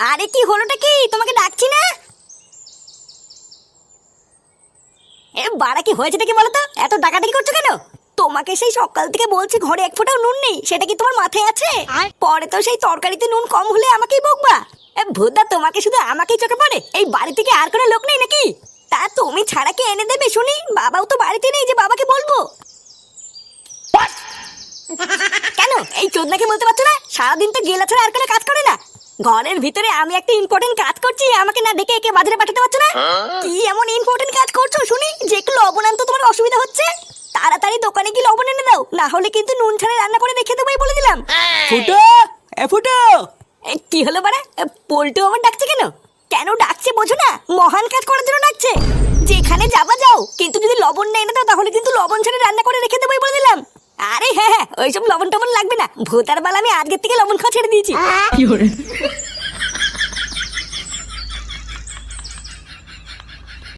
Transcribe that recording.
আরে কি হলোটা কি? তোমাকে ডাকছি না? এ বাড়া, কি হয়েছেটা কি বলো তো? এত ডাকাডাকি করছো কেন? তোমাকে সেই সকাল থেকে বলছি ঘরে এক ফোঁটাও নুন নেই, সেটা কি তোমার মাথায় আছে? পরে তো সেই তরকারিতে নুন কম হলে আমাকেই বকবা। ভূতদা, তোমাকে শুধু আমাকেই চোখে পড়ে? এই বাড়ি থেকে আর কোনো লোক নেই নাকি? তা তুমি ছাড়া কে এনে দেবে শুনি? বাবাও তো বাড়িতে নেই যে বাবাকে বলবো। কেন এই চোদনাকে বলতে পারছো না? সারাদিন তো গেলা ছাড়া আর কোনো কাজ করে না। ঘরের ভিতরে আমি একটা ইম্পর্টেন্ট কাজ করছি, আমাকে না ডেকে একে বাজারে পাঠাতে পারছো না? কি এমন ইম্পর্টেন্ট কাজ করছো শুনি যে একটু লবণ আনতে তোমার অসুবিধা হচ্ছে? তাড়াতাড়ি দোকানে গিয়ে লবণ এনে দাও, না হলে কিন্তু নুন ছাড়া রান্না করে রেখে দেবোই বলে দিলাম। ফুটো, এ ফুটো। কি হলো বাড়া? পল্টু আমার ডাকছে কেন? কেন ডাকছে বোঝো না? মহান কাজ করার জন্য ডাকছে। যেখানে যাবা যাও, কিন্তু যদি লবণ না এনে দাও তাহলে কিন্তু লবণ ছাড়া রান্না করে রেখে দেবোই বলে দিলাম। আরে হ্যাঁ হ্যাঁ, ওইসব লবণ টবণ লাগবে না। ভূতার বাল, আমি আজকের থেকে লবণ খাওয়া ছেড়ে দিয়েছি।